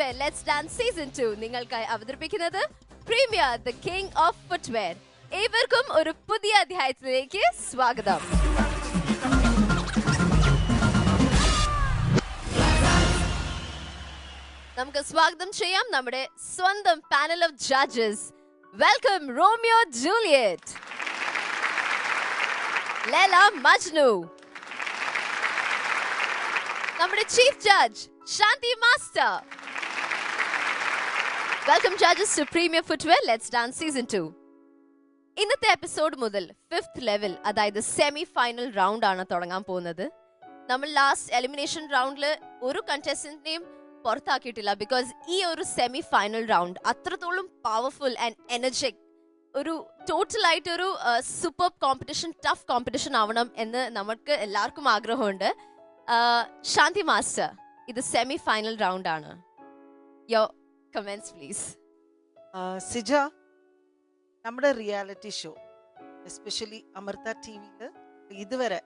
Footwear Let's Dance Season 2 നിങ്ങൾക്കായി അവതരിപ്പിക്കുന്നത് premier the king of footwear. ഏവർക്കും ഒരു പുതിയ അധ്യായത്തിലേക്ക് സ്വാഗതം. നമുക്ക് സ്വാഗതം ചെയ്യാം നമ്മുടെ സ്വന്തം panel of judges. Welcome Romeo Juliet, Laila Majnu, നമ്മുടെ chief judge Shanti master. Welcome judges to premier footwear let's dance season 2. ഇന്നത്തെ എപ്പിസോഡ് മുതൽ 5th ലെവൽ, അതായത് സെമി ഫൈനൽ റൗണ്ട് ആണ് തുടങ്ങാൻ പോകുന്നത്. നമ്മൾ ലാസ്റ്റ് എലിമിനേഷൻ റൗണ്ടിൽ ഒരു കണ്ടസ്റ്റന്റിനെയും പുറത്താക്കിയിട്ടില്ല. ബിക്കോസ് ഈ ഒരു സെമി ഫൈനൽ റൗണ്ട് അത്രത്തോളം പവർഫുൾ ആൻഡ് എനർജിക്, ഒരു ടോട്ടലായിട്ടൊരു സൂപ്പർ കോമ്പറ്റീഷൻ, ടഫ് കോമ്പറ്റീഷൻ ആവണം എന്ന് നമുക്ക് എല്ലാവർക്കും ആഗ്രഹമുണ്ട്. ശാന്തി മാസ്റ്റർ, ഇത് സെമി ഫൈനൽ റൗണ്ട് ആണ്. യോ കമന്റ്സ് പ്ലീസ്. സിജ, നമ്മുടെ റിയാലിറ്റി ഷോ എസ്പെഷ്യലി അമൃത ടിവിയിൽ ഇതുവരെ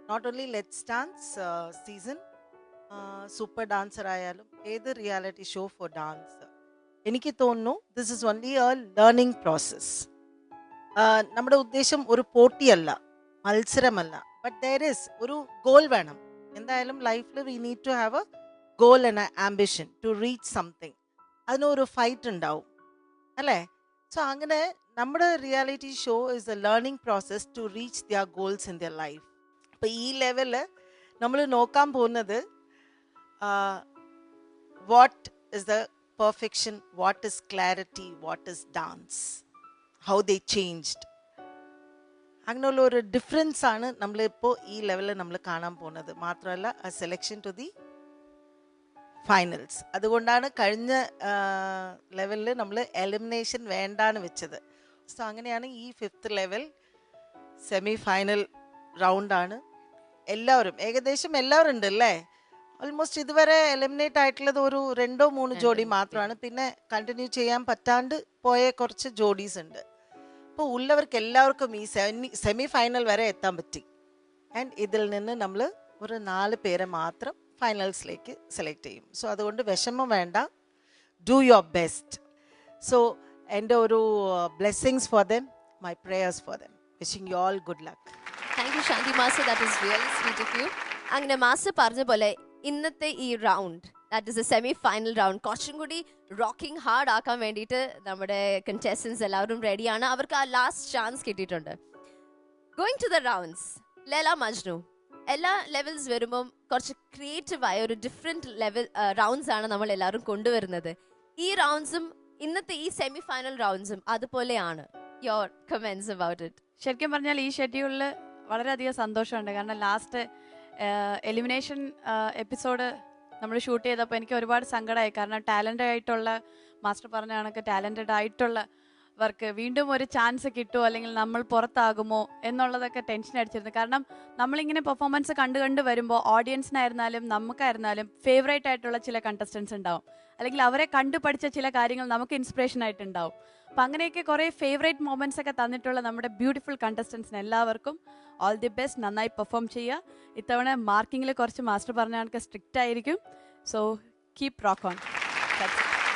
not only let's dance season, super dancer ആയാലും ഏത് റിയാലിറ്റി ഷോ ഫോർ ഡാൻസ്, എനിക്ക് തോന്നുന്നു this is only a learning process. നമ്മുടെ ഉദ്ദേശം ഒരു പോട്ടിയല്ല, മത്സരമല്ല, ബട്ട് ദർ ഇസ് ഒരു ഗോൾ വേണം. എന്തായാലും ലൈഫിൽ we need to have a goal and ambition to reach something. അതിനൊരു ഫൈറ്റ് ഉണ്ടാവും അല്ലേ? സോ അങ്ങനെ നമ്മുടെ reality show is a learning process to reach their goals in their life. അപ്പോൾ ഈ ലെവലിൽ നമ്മൾ നോക്കാൻ പോകുന്നത് what is the perfection, what is clarity, what is dance, how they changed. അങ്ങനെയുള്ള ഒരു ഡിഫറൻസ് ആണ് നമ്മളിപ്പോൾ ഈ ലെവലിൽ നമ്മൾ കാണാൻ പോകുന്നത്. മാത്രമല്ല ആ സെലക്ഷൻ ടു ദി ഫൈനൽസ്. അതുകൊണ്ടാണ് കഴിഞ്ഞ ലെവലിൽ നമ്മൾ എലിമിനേഷൻ വേണ്ടാന്ന് വെച്ചത്. സോ അങ്ങനെയാണ് ഈ 5th ലെവൽ സെമി ഫൈനൽ റൗണ്ടാണ്. എല്ലാവരും ഏകദേശം എല്ലാവരും ഉണ്ട് അല്ലേ? ഓൾമോസ്റ്റ് ഇതുവരെ എലിമിനേറ്റ് ആയിട്ടുള്ളത് ഒരു 2-3 ജോഡി മാത്രമാണ്. പിന്നെ കണ്ടിന്യൂ ചെയ്യാൻ പറ്റാണ്ട് പോയ കുറച്ച് ജോഡീസ് ഉണ്ട്. അപ്പോൾ ഉള്ളവർക്ക് എല്ലാവർക്കും ഈ സെമി ഫൈനൽ വരെ എത്താൻ പറ്റി. ആൻഡ് ഇതിൽ നിന്ന് നമ്മൾ ഒരു 4 പേരെ മാത്രം ഫൈനൽസിലേക്ക് സെലക്ട് ചെയ്യും. സോ അതുകൊണ്ട് വിഷമം വേണ്ട, ഡു യുവർ ബെസ്റ്റ്. സോ എൻ്റെ ഒരു blessings for them, my prayers for them. Wishing you all good luck. Thank you Shanti master, that is really sweet of you. അങ്ങനെ മാസ്റ്റർ പറഞ്ഞ പോലെ ഇന്നത്തെ ഈ round, that is a semi final round, കുറച്ചും കൂടി rocking hard ആക്കാൻ വേണ്ടിയിട്ട് നമ്മുടെ കണ്ടസ്റ്റൻസ് എല്ലാവരും റെഡിയാണ്. അവർക്ക് ആ ലാസ്റ്റ് ചാൻസ് കിട്ടിയിട്ടുണ്ട്. Going to the rounds. Laila Majnu, എല്ലാ ലെവൽസ് വരുമ്പം കുറച്ച് ക്രിയേറ്റീവായ ഒരു ഡിഫറെൻറ്റ് ലെവൽ റൗണ്ട്സ് ആണ് നമ്മൾ എല്ലാവരും കൊണ്ടുവരുന്നത്. ഈ റൗണ്ട്സും ഇന്നത്തെ ഈ സെമി ഫൈനൽ റൗണ്ട്സും അതുപോലെയാണ്. Your comments about it? ശരിക്കും പറഞ്ഞാൽ ഈ ഷെഡ്യൂളിൽ വളരെയധികം സന്തോഷമുണ്ട്. കാരണം ലാസ്റ്റ് എലിമിനേഷൻ എപ്പിസോഡ് നമ്മൾ ഷൂട്ട് ചെയ്തപ്പോൾ എനിക്ക് ഒരുപാട് സങ്കടമായി. കാരണം ടാലൻ്റഡ് ആയിട്ടുള്ള, മാസ്റ്റർ പറഞ്ഞ കണക്ക് ടാലൻ്റഡ് ആയിട്ടുള്ളവർക്ക് വീണ്ടും ഒരു ചാൻസ് കിട്ടുമോ അല്ലെങ്കിൽ നമ്മൾ പുറത്താകുമോ എന്നുള്ളതൊക്കെ ടെൻഷൻ അടിച്ചിരുന്നു. കാരണം നമ്മളിങ്ങനെ പെർഫോമൻസ് കണ്ട് വരുമ്പോൾ ഓഡിയൻസിനായിരുന്നാലും നമുക്കായിരുന്നാലും ഫേവറേറ്റ് ആയിട്ടുള്ള ചില കണ്ടസ്റ്റൻസ് ഉണ്ടാവും, അല്ലെങ്കിൽ അവരെ കണ്ടു പഠിച്ച ചില കാര്യങ്ങൾ നമുക്ക് ഇൻസ്പിറേഷൻ ആയിട്ടുണ്ടാവും. അപ്പം അങ്ങനെയൊക്കെ കുറേ ഫേവറേറ്റ് മൊമെൻറ്റ്സ് ഒക്കെ തന്നിട്ടുള്ള നമ്മുടെ ബ്യൂട്ടിഫുൾ കണ്ടസ്റ്റൻസിന് എല്ലാവർക്കും ഓൾ ദി ബെസ്റ്റ്. നന്നായി പെർഫോം ചെയ്യുക. ഇത്തവണ മാർക്കിങ്ങിൽ കുറച്ച് മാസ്റ്റർ പറഞ്ഞ കണക്ക് സ്ട്രിക്റ്റ് ആയിരിക്കും. So keep rock on.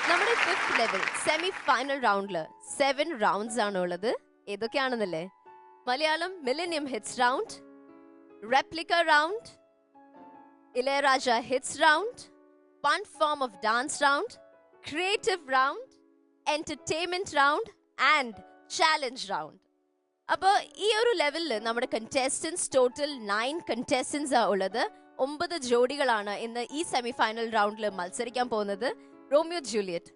നമ്മുടെ 5th ലെവൽ സെമി ഫൈനൽ റൗണ്ടിൽ 7 റൗണ്ട്സ് ആണ് ഉള്ളത്. ഏതൊക്കെയാണെന്നല്ലേ? Malayalam millennium hits round, replica round, Ilaiyaraaja hits round, one form of dance round, creative round, entertainment round and challenge round. അപ്പോൾ ഈ ഒരു ലെവലിൽ നമ്മുടെ കണ്ടസ്റ്റൻസ് ടോട്ടൽ 9 കണ്ടസ്റ്റൻസ് ഉള്ളത്. 9 ജോഡികളാണ് ഇന്ന് ഈ സെമി ഫൈനൽ റൗണ്ടിൽ മത്സരിക്കാൻ പോകുന്നത്. റോമിയോ ജൂലിയറ്റ്,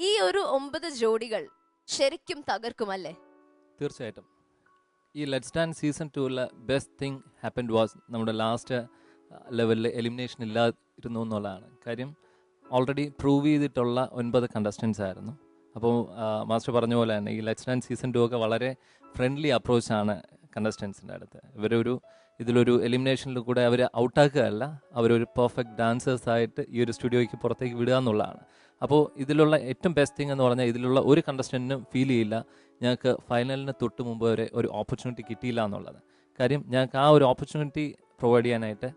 ഈ ഒരു 9 ജോഡികൾ ശരിക്കും തകർക്കുമല്ലേ? തീർച്ചയായിട്ടും. ഈ let's dance season 2 best thing happened was നമ്മുടെ ലാസ്റ്റ് ലെവലിൽ എലിമിനേഷൻ ഇല്ലാതിരുന്നു എന്നുള്ളതാണ് കാര്യം. ഓൾറെഡി പ്രൂവ് ചെയ്തിട്ടുള്ള 9 കണ്ടസ്റ്റൻസ് ആയിരുന്നു. അപ്പോൾ മാസ്റ്റർ പറഞ്ഞ പോലെ തന്നെ ഈ ലെറ്റ്സ് ഡാൻസ് സീസൺ 2 ഒക്കെ വളരെ ഫ്രണ്ട്ലി അപ്രോച്ചാണ് കണ്ടസ്റ്റൻസിൻ്റെ അടുത്ത്. ഇതിലൊരു എലിമിനേഷനിൽ കൂടെ അവർ ഔട്ടാക്കുകയല്ല, അവരൊരു പെർഫെക്റ്റ് ഡാൻസേഴ്സായിട്ട് ഈ ഒരു സ്റ്റുഡിയോയ്ക്ക് പുറത്തേക്ക് വിടുക എന്നുള്ളതാണ്. അപ്പോൾ ഇതിലുള്ള ഏറ്റവും ബെസ്റ്റ് തിങ് എന്ന് പറഞ്ഞാൽ ഇതിലുള്ള ഒരു കണ്ടസ്റ്റൻറ്റിനും ഫീൽ ചെയ്യില്ല ഞങ്ങൾക്ക് ഫൈനലിന് തൊട്ട് മുമ്പ് വരെ ഒരു ഓപ്പർച്യൂണിറ്റി കിട്ടിയില്ല എന്നുള്ളത്. കാര്യം ഞങ്ങൾക്ക് ആ ഒരു ഓപ്പർച്യൂണിറ്റി പ്രൊവൈഡ് ചെയ്യാനായിട്ട്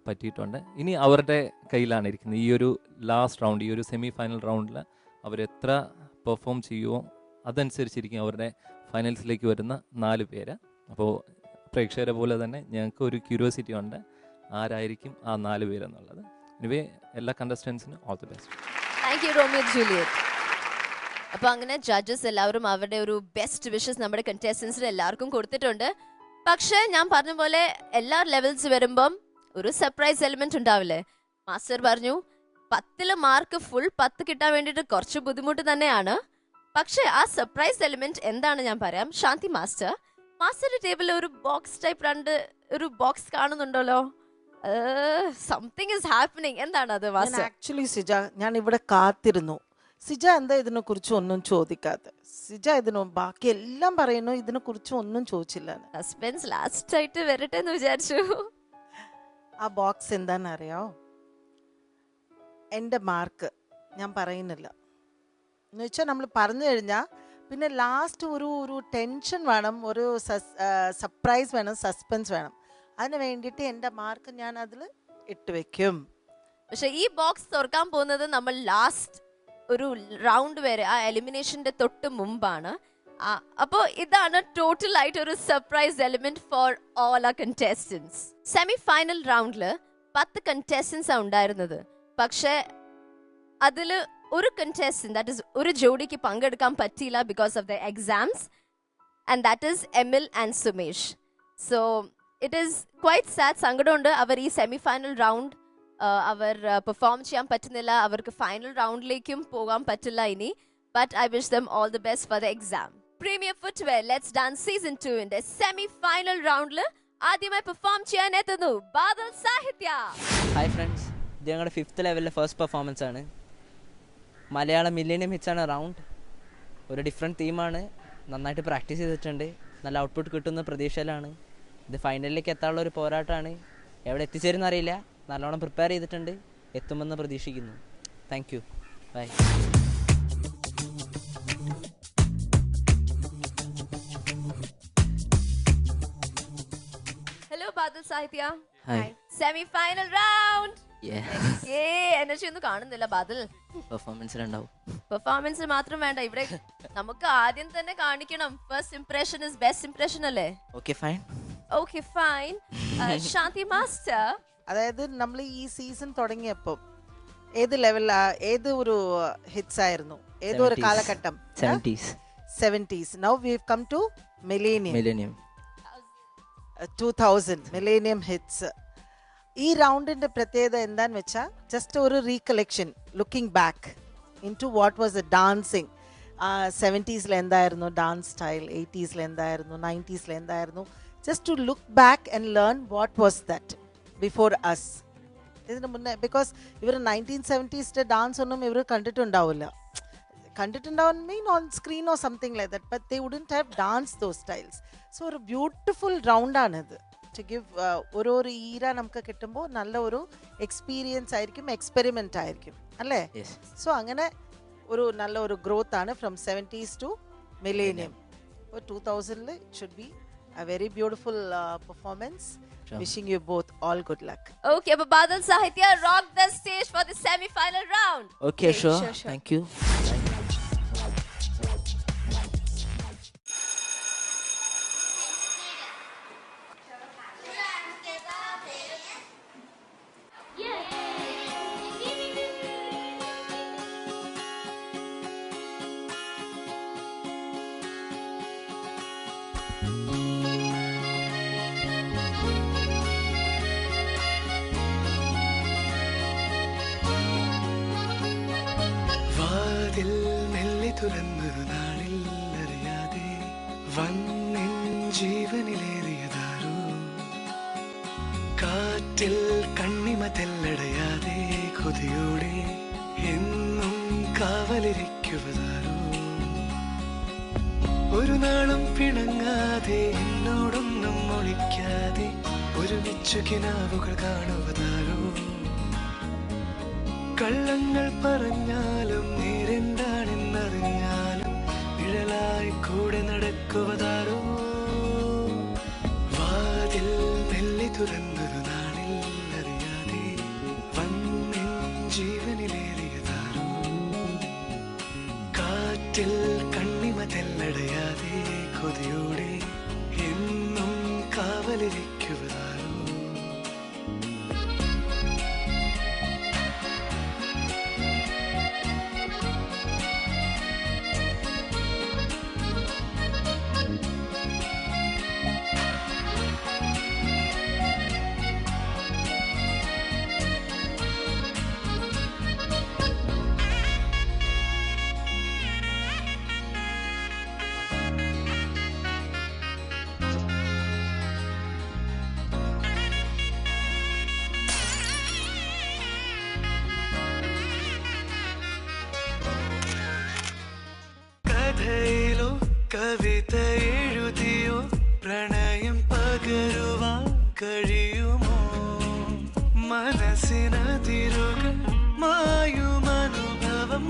പറ്റിയിട്ടുണ്ട്. ഇനി അവരുടെ കയ്യിലാണ് ഇരിക്കുന്നത്. ഈ ഒരു ലാസ്റ്റ് റൗണ്ട്, ഈ ഒരു സെമി ഫൈനൽ റൗണ്ടിൽ അവരെത്ര പെർഫോം ചെയ്യുമോ അതനുസരിച്ചിരിക്കും അവരുടെ ഫൈനൽസിലേക്ക് വരുന്ന 4 പേര്. അപ്പോൾ പ്രേക്ഷകരെ പോലെ തന്നെ ഞങ്ങൾക്ക് ഒരു ക്യൂരിയോസിറ്റി ഉണ്ട്, ആരായിരിക്കും ആ 4 പേരെന്നുള്ളത്. എനിവേ എല്ലാ കണ്ടസ്റ്റൻസിനും all the best. Thank you Romeo Juliet. അപ്പോൾ അങ്ങനെ ജഡ്ജസ് എല്ലാവരും അവരുടെ ഒരു ബെസ്റ്റ് വിഷസ് നമ്മുടെ കണ്ടസ്റ്റൻസിന് എല്ലാവർക്കും കൊടുത്തിട്ടുണ്ട്. പക്ഷേ ഞാൻ പറഞ്ഞ പോലെ എല്ലാ ലെവൽസ് വരുമ്പം ഒരു സർപ്രൈസ് എലിമെന്റ് ഉണ്ടാവില്ലേ? മാസ്റ്റർ പറഞ്ഞു 10 മാർക്ക് ഫുൾ 10 കിട്ടാൻ വേണ്ടിയിട്ട് കുറച്ച് ബുദ്ധിമുട്ട് തന്നെയാണ്. പക്ഷേ ആ സർപ്രൈസ് എലിമെന്റ് എന്താണ് ഞാൻ പറയാം. ശാന്തി മാസ്റ്ററുടെ ടേബിളിൽ ഒരു ബോക്സ് ടൈപ്പ് ഒരു ബോക്സ് കാണുന്നുണ്ടല്ലോ. Something is happening. എന്താണ് അത് മാസ്റ്റർ? ആക്ച്വലി സിജ, ഞാൻ ഇവിടെ കാത്തിരുന്നു. സിജ എന്താ ഇതിനെ കുറിച്ച് ഒന്നും ചോദിക്കാതെ? സിജ ബാക്കി എല്ലാം പറയുന്നു, ഇതിനെ കുറിച്ച് ഒന്നും ചോദിച്ചില്ല. സസ്പെൻസ് ലാസ്റ്റ് ആയിട്ട് വരട്ടെ എന്ന് വിചാരിച്ചു. ആ ബോക്സ് എന്താണെന്നറിയോ? എൻ്റെ മാർക്ക് ഞാൻ പറയുന്നില്ല എന്ന് വെച്ചാൽ നമ്മൾ പറഞ്ഞു കഴിഞ്ഞാൽ പിന്നെ ലാസ്റ്റ് ഒരു ടെൻഷൻ വേണം, ഒരു സർപ്രൈസ് വേണം, സസ്പെൻസ് വേണം. അതിന് വേണ്ടിയിട്ട് എൻ്റെ മാർക്ക് ഞാൻ അതിൽ ഇട്ട് വെക്കും. പക്ഷെ ഈ ബോക്സ് തുറക്കാൻ പോകുന്നത് നമ്മൾ ലാസ്റ്റ് ഒരു റൗണ്ട് വരെ, ആ എലിമിനേഷന്റെ തൊട്ട് മുമ്പാണ്. അപ്പോൾ ഇതാണ് ടോട്ടൽ ആയിട്ട് ഒരു സർപ്രൈസ് എലിമെന്റ് ഫോർ ഓൾ ആ കണ്ടസ്റ്റൻസ്. സെമി ഫൈനൽ റൗണ്ടിൽ 10 കണ്ടസ്റ്റൻസ് ആണ് ഉണ്ടായിരുന്നത്. പക്ഷെ അതിൽ ഒരു കണ്ടസ്റ്റന്റ്, ദാറ്റ് ഇസ് ഒരു ജോഡിക്ക് പങ്കെടുക്കാൻ പറ്റിയില്ല because of the exams, and that is Emil and Sumesh. So it is quite sad. സങ്കടമുണ്ട്. അവർ ഈ സെമി ഫൈനൽ റൗണ്ട് അവർ പെർഫോം ചെയ്യാൻ പറ്റുന്നില്ല. അവർക്ക് ഫൈനൽ റൗണ്ടിലേക്കും പോകാൻ പറ്റില്ല ഇനി. But I wish them all the best for the exam. Premier footwear let's dance season 2 semi final റൗണ്ടിൽ ആദ്യമായി പെർഫോം ചെയ്യാൻ എത്തുന്നു ബാദൽ സാഹിത്യ. ഹായ് ഫ്രണ്ട്സ്, ഇത് ഞങ്ങളുടെ 5th ലെവലിലെ ഫസ്റ്റ് പെർഫോമൻസ് ആണ്. മലയാളം മില്ലേനിയം ഹിറ്റ്സ് ആണ് റൗണ്ട്. ഒരു ഡിഫറെൻറ്റ് തീമാണ്. നന്നായിട്ട് പ്രാക്ടീസ് ചെയ്തിട്ടുണ്ട്. നല്ല ഔട്ട്പുട്ട് കിട്ടുന്ന പ്രതീക്ഷയിലാണ്. ഇത് ഫൈനലിലേക്ക് എത്താനുള്ള ഒരു പോരാട്ടമാണ്. എവിടെ എത്തിച്ചേരുന്ന അറിയില്ല. നല്ലോണം പ്രിപ്പയർ ചെയ്തിട്ടുണ്ട്. എത്തുമെന്ന് പ്രതീക്ഷിക്കുന്നു. Thank you. Bye. Hello Badal Sahitya. Hi. Semi final round. Yes. Energy ഒന്നും കാണുന്നില്ല ബാദൽ. പെർഫോമൻസിലുണ്ടാവും. പെർഫോമൻസ് മാത്രം വേണ്ട, ഇവിടെ നമുക്ക് ആദ്യം തന്നെ കാണിക്കണം. First impression is best impression അല്ലേ? Okay fine. Okay fine. Shanti master, അതായത് നമ്മൾ ഈ സീസൺ തുടങ്ങിയപ്പോൾ ഏത് ലെവലിലാ, ഏത് ഒരു ഹിറ്റ്സ് ആയിരുന്നു, ഏതൊരു കാലഘട്ടം? 70s. Now we've come to millennium 2000 millennium hits. ഈ റൗണ്ടിന്റെ പ്രത്യേകത എന്താന്ന് വെച്ചാൽ ജസ്റ്റ് ഒരു recollection, looking back in to what was the dancing. 70s എന്തായിരുന്നു ഡാൻസ് സ്റ്റൈൽ, 80s എന്തായിരുന്നു, 90s എന്തായിരുന്നു, just to look back and learn what was that before us. ഇതിന് മുന്നേ ബിക്കോസ് ഇവർ 1970s ഡാൻസ് ഒന്നും ഇവർ കണ്ടിട്ടുണ്ടാവില്ല. Mean on screen or something like that, but they wouldn't have dance those styles. So ഒരു beautiful റൗണ്ടാണിത്. To give ഓരോ ഈര നമുക്ക് കിട്ടുമ്പോൾ നല്ല ഒരു എക്സ്പീരിയൻസ് ആയിരിക്കും, എക്സ്പെരിമെൻ്റ് ആയിരിക്കും അല്ലേ? സോ അങ്ങനെ ഒരു നല്ല ഒരു ഗ്രോത്ത് ആണ് ഫ്രം 70s ടു മില്ലേനിയം. ഇപ്പോൾ 2000 it should be a very beautiful performance. Sure. Wishing you both all good luck. Okay, but Badal Sahitya, rock the stage for the semi-final round. Okay, sure. Thank you. തുറന്നൊരു നാളിൽ അറിയാതെ വന്നിൻ ജീവനിലേറിയതാരോ, കാറ്റിൽ കണ്ണിമ തെല്ലടയാതെ കൊതിയോടെ എന്നും കാവലിരിക്കുവതാരോ, ഒരു നാളും പിണങ്ങാതെ എന്നോടൊന്നും ഒളിക്കാതെ ഒരുമിച്ചു കിനാവുകൾ കാണുവതാരോ, കള്ളങ്ങൾ പറഞ്ഞാലും നേരെന്താണെന്നറിഞ്ഞാലും നിഴലായി കൂടെ നടക്കുവതാരോ, വാതിൽ മെല്ലെ തുറന്നൊരു നാളിൽ അറിയാതെ കവിത എഴുതിയോ പ്രണയം പകരുവാൻ കഴിയുമോ മനസ്സിനതിരുകൾ മായുമനുഭവം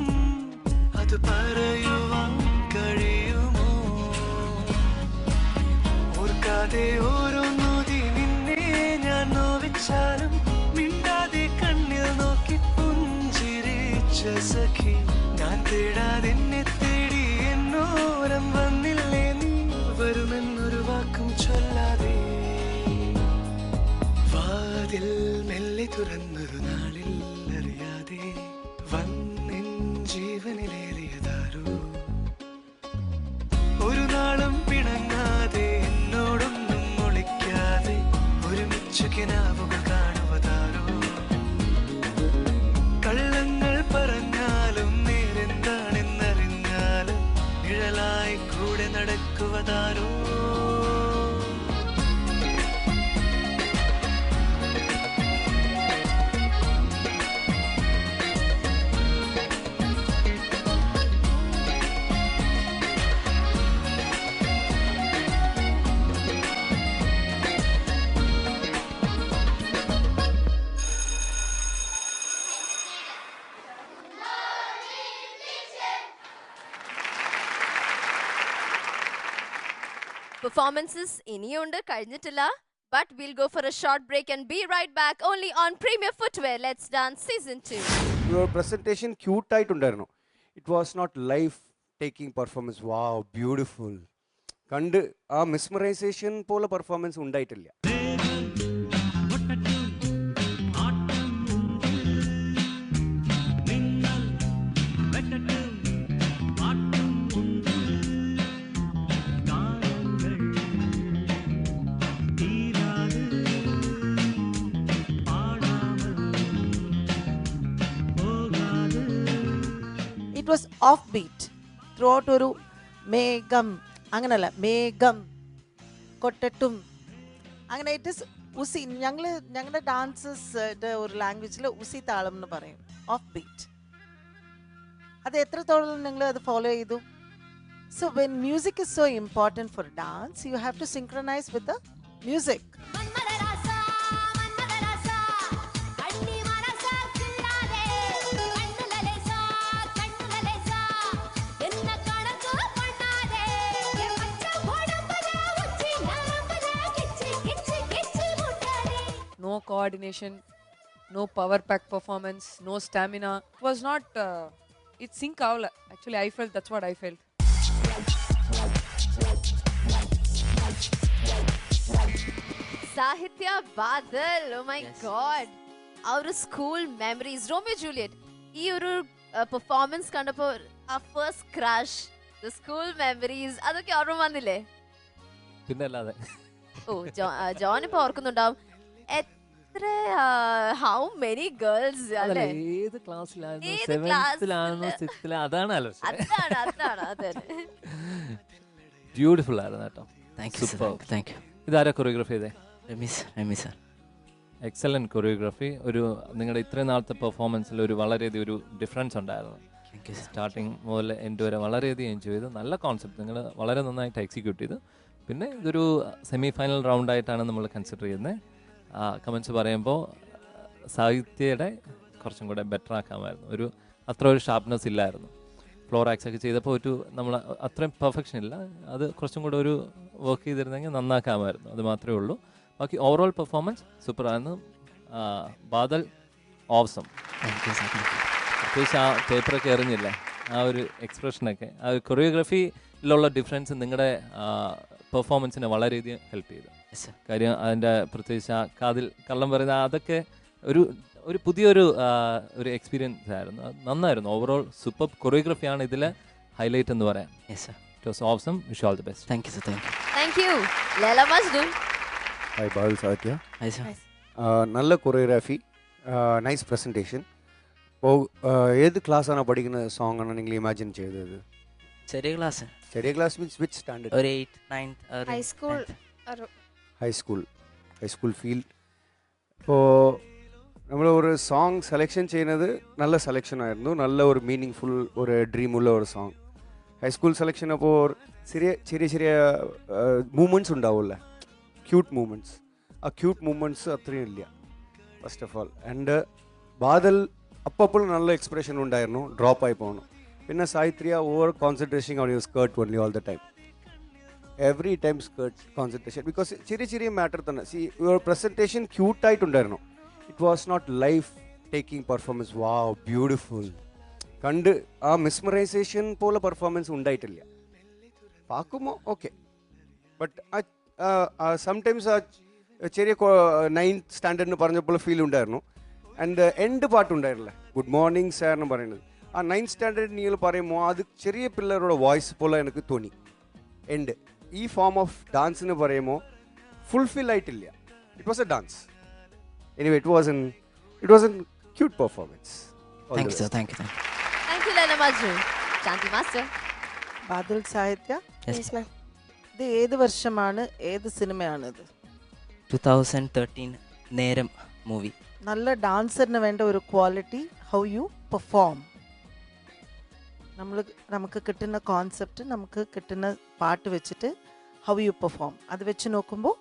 അത് പറയുവാൻ കഴിയുമോ ഓർക്കാതെ ഓരോ നോതി നിന്നെ ഞാൻ നോവിച്ചാലും മിണ്ടാതെ കണ്ണിൽ നോക്കി പുഞ്ചിരിച്ച സഖി ഞാൻ തേടാതെ എന്നെ തേടി എന്നോരം വന്നില്ലേ നീ വരുമെന്നൊരു വാക്കും ചൊല്ലാതെ വാതിൽ മെല്ലെ തുറന്നൊരു നാളിൽ അറിയാതെ വന്നിൻ ജീവനിലേറിയതാരോ ഒരു നാളും പിണങ്ങാതെ എന്നോടൊന്നും ഒളിക്കാതെ ഒരുമിച്ചു കിനാവുകൾ കാണുവതാരോ കള്ളങ്ങൾ പറഞ്ഞാലും നേരെന്താണെന്നറിഞ്ഞാലും നിഴലായി കൂടെ നടക്കുവതാരോ Performances ഇനിയുണ്ട് കഴിഞ്ഞിട്ടില്ല. But we'll go for a short break and be right back only on Premier Footwear. Let's Dance Season 2. Your presentation ക്യൂട്ടായിട്ടുണ്ടായിരുന്നു. It was not life taking performance. Wow, beautiful. കണ്ട് ആ മിസ്മറൈസേഷൻ പോലെ പെർഫോമൻസ് ഉണ്ടായിട്ടില്ല. It was off beat throughout. ഒരു മേഘം അങ്ങനല്ല, മേഘം കൊട്ടട്ടും അങ്ങനെ. ഇറ്റ് ഇസ് ഉസി. ഞങ്ങളുടെ ഡാൻസസ് ഒരു ലാംഗ്വേജിൽ ഉസി താളം എന്ന് പറയും, ഓഫ് ബീറ്റ്. അത് എത്രത്തോളം നിങ്ങൾ അത് ഫോളോ ചെയ്തു? So when music is so important for dance, you have to synchronise with the music. No coordination, no power pack performance, no stamina. It was not, it sync avula. Actually, I felt, that's what I felt. Sahitya Badal, oh my God. Our school memories, Romeo Juliet. ഈ ഒരു performance കണ്ടപ്പോൾ ആ first crash, the school memories, അതൊക്കെ ഓർമ്മ വന്നില്ലേ? പിന്നെ അല്ലാതെ. ഓ, John ഇപ്പൊ ഓർക്കുന്നുണ്ടാവും. ഹൗ മെനി ഗേൾസ് അല്ലേ? ഏത് ക്ലാസ്സിലായിരുന്നു? സെവൻത്തിലാണോ സിക്സ്ത്തിലാ? അതാണ് ആലോചന. ബ്യൂട്ടിഫുൾ ആയിരുന്നു കേട്ടോ. Thank you. ഇതാരാ കൊറിയോഗ്രാഫി ചെയ്തേ? രമീസ് സർ. Excellent choreography. ഒരു നിങ്ങളുടെ ഇത്രയും നാളത്തെ പെർഫോമൻസിൽ ഒരു വളരെയധികം ഒരു ഡിഫറൻസ് ഉണ്ടായിരുന്നു. സ്റ്റാർട്ടിങ് മുതൽ എൻഡ് വരെ വളരെയധികം എൻജോയ് ചെയ്തു. നല്ല കോൺസെപ്റ്റ്, നിങ്ങൾ വളരെ നന്നായിട്ട് എക്സിക്യൂട്ട് ചെയ്തു. പിന്നെ ഇതൊരു സെമി ഫൈനൽ റൗണ്ടായിട്ടാണ് നമ്മൾ കൺസിഡർ ചെയ്യുന്നത്. കമൻസ് പറയുമ്പോൾ സാഹിത്യയുടെ കുറച്ചും കൂടെ ബെറ്റർ ആക്കാമായിരുന്നു. അത്ര ഒരു ഷാർപ്നെസ് ഇല്ലായിരുന്നു. ഫ്ലോർ ആക്സ് ഒക്കെ ചെയ്തപ്പോൾ നമ്മൾ അത്രയും പെർഫെക്ഷൻ ഇല്ല. അത് കുറച്ചും കൂടെ ഒരു വർക്ക് ചെയ്തിരുന്നെങ്കിൽ നന്നാക്കാമായിരുന്നു. അത് മാത്രമേ ഉള്ളൂ. ബാക്കി ഓവറോൾ പെർഫോമൻസ് സൂപ്പറായിരുന്നു. ബാദൽ ഓസം. പ്രത്യേകിച്ച് ആ പേപ്പറൊക്കെ എറിഞ്ഞില്ലേ, ആ ഒരു എക്സ്പ്രഷനൊക്കെ, ആ കൊറിയോഗ്രാഫിയിലുള്ള ഡിഫറൻസ് നിങ്ങളുടെ പെർഫോമൻസിനെ വളരെയധികം ഹെൽപ്പ് ചെയ്തു. കാര്യം അതിൻ്റെ പ്രത്യേകിച്ച് ആ കാതിൽ കള്ളം പറയുന്ന അതൊക്കെ ഒരു പുതിയൊരു ഒരു എക്സ്പീരിയൻസ് ആയിരുന്നു. അത് നന്നായിരുന്നു. ഓവറോൾ സൂപ്പർ കൊറിയോഗ്രാഫിയാണ് ഇതിൽ ഹൈലൈറ്റ് എന്ന് പറയാം. It was awesome. Wish all the best. Thank you sir. Thank you. Laila Majnu. Hi Badal Sahitya. Hi sir. നല്ല കൊറിയോഗ്രാഫി, നൈസ് പ്രസൻറ്റേഷൻ. ഇപ്പോൾ ഏത് ക്ലാസ്സാണ് പഠിക്കുന്ന സോങ് ആണ് നിങ്ങൾ ഇമാജിൻ ചെയ്തത്? ചെറിയ ക്ലാസ്. ചെറിയ ക്ലാസ് മീൻസ് വിച്ച് സ്റ്റാൻഡേർഡ്? ഒരു 8th 9th ഹൈസ്കൂൾ ഫീൽ. ഇപ്പോൾ നമ്മൾ ഒരു സോങ് സെലക്ഷൻ ചെയ്യുന്നത് നല്ല സെലക്ഷൻ ആയിരുന്നു. നല്ല ഒരു മീനിങ് ഫുൾ ഒരു ഡ്രീമുള്ള ഒരു സോങ്. ഹൈസ്കൂൾ സെലക്ഷൻ അപ്പോൾ ചെറിയ ചെറിയ ചെറിയ മൂമെൻറ്റ്സ് ഉണ്ടാവുമല്ലേ, ക്യൂട്ട് മൂമെൻറ്റ്സ്. ആ ക്യൂട്ട് മൂമെൻറ്റ്സ് അത്രയും ഇല്ല first of all. And Badal അപ്പോൾ നല്ല എക്സ്പ്രഷൻ ഉണ്ടായിരുന്നു, ഡ്രോപ്പായി പോകണം. പിന്നെ സായിത്രിയ over concentration on your skirt only all the time, every time skirt concentration. Because ചെറിയ ചെറിയ മാറ്റർ തന്നെ. സി യുവർ പ്രസൻറ്റേഷൻ ക്യൂട്ടായിട്ടുണ്ടായിരുന്നു. It was not life taking performance. Wow beautiful. കണ്ട് ആ മിസ്മറൈസേഷൻ പോലെ പെർഫോമൻസ് ഉണ്ടായിട്ടില്ല. പാക്കുമോ ഓക്കെ, ബട്ട് സംടൈംസ് ആ ചെറിയ 9th സ്റ്റാൻഡേർഡിന് പറഞ്ഞപ്പോൾ ഫീൽ ഉണ്ടായിരുന്നു. ആൻഡ് എൻഡ് പാട്ടുണ്ടായിരുന്നില്ലേ, ഗുഡ് മോർണിംഗ് സാർ എന്ന് പറയുന്നത്, ആ 9th സ്റ്റാൻഡേർഡ് നിങ്ങൾ പറയുമ്പോൾ അത് ചെറിയ പിള്ളേരുടെ വോയിസ് പോലെ എനിക്ക് തോന്നി. എൻഡ് ഈ ഫോം ഓഫ് ഡാൻസ് എന്ന് പറയുമ്പോൾ ഫുൾഫിൽ ആയിട്ടില്ല. It was a dance. Anyway it was an cute performance. Thank you sir, thank you. Thank you Laila Majnu. Shanti master. Badal Sahithya, ഇത് ഏത് വർഷമാണ്, ഏത് സിനിമയാണ് ഇത്? 2013 നേരം മൂവി. നല്ല ഡാൻസറിന് വേണ്ട ഒരു ക്വാളിറ്റി, ഹൗ യു പെർഫോം. നമുക്ക് കിട്ടുന്ന കോൺസെപ്റ്റ്, നമുക്ക് കിട്ടുന്ന പാട്ട് വെച്ചിട്ട് ഹൗ യു പെർഫോം, അത് വെച്ച് നോക്കുമ്പോൾ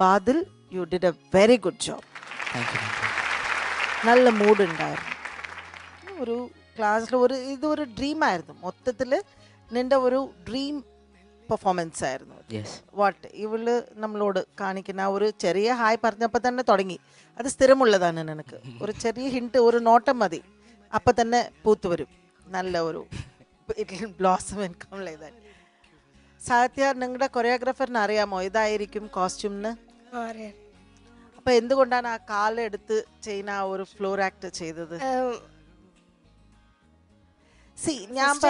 Badal you did A very good job. നല്ല മൂഡ് ഉണ്ടായിരുന്നു. ഒരു ക്ലാസ്സിൽ ഇതൊരു ഡ്രീമായിരുന്നു. മൊത്തത്തിൽ നിൻ്റെ ഒരു ഡ്രീം പെർഫോമൻസ് ആയിരുന്നു. വാട്ട് ഇവള് നമ്മളോട് കാണിക്കുന്ന ഒരു ചെറിയ ഹായ് പറഞ്ഞപ്പോൾ തന്നെ തുടങ്ങി. അത് സ്ഥിരമുള്ളതാണ്. നിനക്ക് ഒരു ചെറിയ ഹിന്റ്, ഒരു നോട്ടം മതി, അപ്പം തന്നെ പൂത്തു വരും. നല്ല ഒരു ബ്ലോസം ഇൻകം ലൈക്ക് ദാറ്റ്. സാഹിത്യ, നിങ്ങളുടെ കൊറിയോഗ്രാഫറിന് അറിയാമോ ഇതായിരിക്കും കോസ്റ്റ്യൂമിന്? അപ്പൊ എന്തുകൊണ്ടാണ് ആ കാലെടുത്ത് ചെയ്യുന്ന ആ ഒരു ഫ്ലോർ ആക്ട് ചെയ്തത്?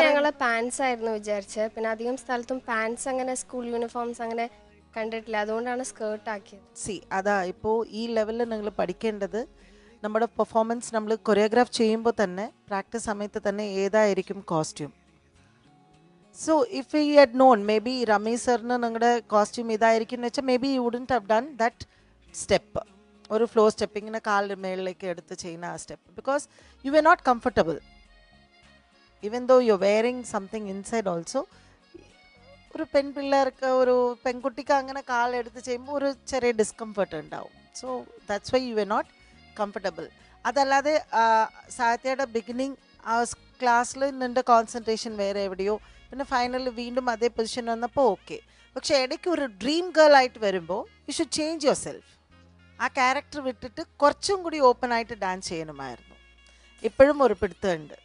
ഞങ്ങള് പാൻസ് ആയിരുന്നു വിചാരിച്ചത്. പിന്നെ അധികം സ്ഥലത്തും പാൻസ് അങ്ങനെ സ്കൂൾ യൂണിഫോംസ് അങ്ങനെ കണ്ടിട്ടില്ല, അതുകൊണ്ടാണ് സ്കേർട്ട് ആക്കിയത്. അതാ ഇപ്പോൾ ഈ ലെവലിൽ നിങ്ങൾ പഠിക്കേണ്ടത്. നമ്മുടെ പെർഫോമൻസ് നമ്മൾ കൊറിയോഗ്രാഫ് ചെയ്യുമ്പോൾ തന്നെ, പ്രാക്ടീസ് സമയത്ത് തന്നെ ഏതായിരിക്കും costume. So if you had known, maybe Ramesh സാറിന് നിങ്ങളുടെ കോസ്റ്റ്യൂം ഇതായിരിക്കും എന്ന് വെച്ചാൽ maybe you wouldn't have done that step. ഒരു ഫ്ലോ സ്റ്റെപ്പ് ഇങ്ങനെ കാലിൻ്റെ മേളിലേക്ക് എടുത്ത് ചെയ്യുന്ന ആ step, because you are not comfortable. Even though you wearing something inside also. ഒരു പെൺപിള്ളേർക്ക്, ഒരു പെൺകുട്ടിക്ക് അങ്ങനെ കാലെടുത്ത് ചെയ്യുമ്പോൾ ഒരു ചെറിയ ഡിസ്കംഫർട്ട് ഉണ്ടാവും. So that's why you are not comfortable. അതല്ലാതെ സാഹിത്യയുടെ ബിഗിനിങ് ആ ക്ലാസ്സിൽ നിൻ്റെ കോൺസെൻട്രേഷൻ വേറെ എവിടെയോ, പിന്നെ ഫൈനലിൽ വീണ്ടും അതേ പൊസിഷൻ വന്നപ്പോൾ ഓക്കെ. പക്ഷെ ഇടയ്ക്ക് ഒരു ഡ്രീം ഗേൾ ആയിട്ട് വരുമ്പോൾ you should change yourself. ആ ക്യാരക്ടർ വിട്ടിട്ട് കുറച്ചും കൂടി ഓപ്പൺ ആയിട്ട് ഡാൻസ് ചെയ്യണമായിരുന്നു. ഇപ്പോഴും ഒരു പിടുത്തമുണ്ട്.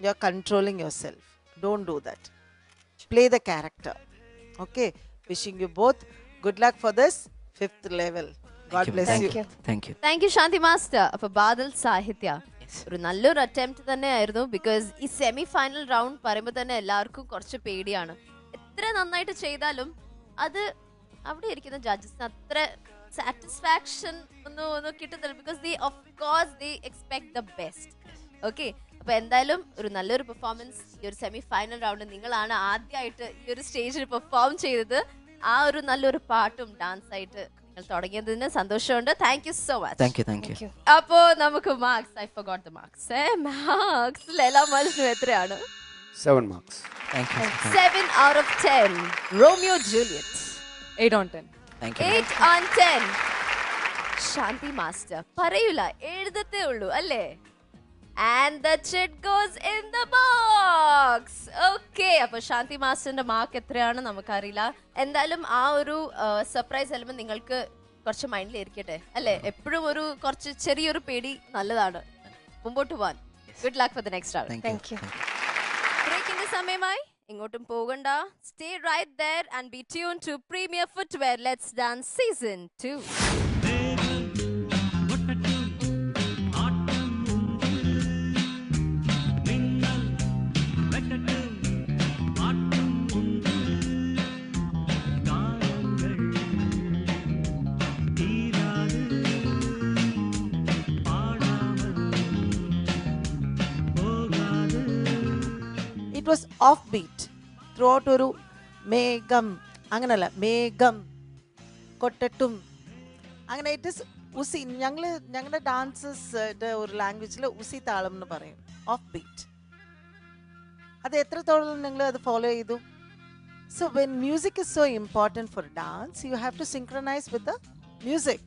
You are controlling yourself. Don't do that. Play the character. Okay, wishing you both good luck for this 5th level. God bless you. Thank you. Thank you Shanti master. അപ്പൊ ബാദൽ സാഹിത്യ ഒരു നല്ലൊരു attempt തന്നെയായിരുന്നു. Because ഈ semi final round പറയുമ്പോൾ തന്നെ എല്ലാവർക്കും കുറച്ച് പേടിയാണ്. എത്ര നന്നായിട്ട് ചെയ്താലും അത് അവിടെ ഇരിക്കുന്ന ജഡ്ജസിന് അത്ര സാറ്റിസ്ഫാക്ഷൻ ഒന്നും കിട്ടുന്നില്ല. Because they of course they expect the best. Okay, അപ്പൊ എന്തായാലും ഒരു നല്ലൊരു പെർഫോമൻസ് ഈ ഒരു സെമി ഫൈനൽ റൗണ്ട് നിങ്ങളാണ് ആദ്യമായിട്ട് ഈ ഒരു സ്റ്റേജിൽ പെർഫോം ചെയ്തത്. ആ ഒരു നല്ലൊരു പാട്ടും ഡാൻസ് ആയിട്ട് നിങ്ങൾ തുടങ്ങിയതിന് സന്തോഷമുണ്ട്. Thank you so much. Thank you. അപ്പോ നമുക്ക് marks. I forgot the marks. Marks Laila Majnu എത്രയാണ്? 7 marks. 7 out of 10. Romeo Juliet 8 on 10. 8 on 10. Shanti master പറയൂല, എഴുതത്തേ ഉള്ളൂ അല്ലേ? And the chit goes in the box. Okay, അപ്പൊ ശാന്തി മാസ്റ്ററിന്റെ മാർക്ക് എത്രയാണ് നമുക്കറിയില്ല. എന്തായാലും ആ ഒരു സർപ്രൈസ് എലമെന്റ് നിങ്ങൾക്ക് കുറച്ച് മൈൻഡിൽ ഇരിക്കട്ടെ അല്ലേ? എപ്പോഴും ഒരു കുറച്ച് ചെറിയൊരു പേടി നല്ലതാണ് മുമ്പോട്ട് പോവാൻ. Good luck for the next round. Thank you. ബ്രേക്കിന്റെ സമയമായി, എങ്ങോട്ടും പോകണ്ട. Stay right there and be tuned to Premier Footwear Let's Dance Season 2. It was offbeat throughout. ഒരു മേഘം അങ്ങനല്ല, മേഘം കൊട്ടട്ടും അങ്ങനെ. ഇറ്റ് ഇസ് ഉസി. ഞങ്ങളുടെ ഡാൻസസ് ഒരു ലാംഗ്വേജിൽ ഉസി താളം എന്ന് പറയും, ഓഫ് ബീറ്റ്. അത് എത്രത്തോളം നിങ്ങൾ അത് ഫോളോ ചെയ്തു? So when music is so important for dance, you have to synchronize with the music.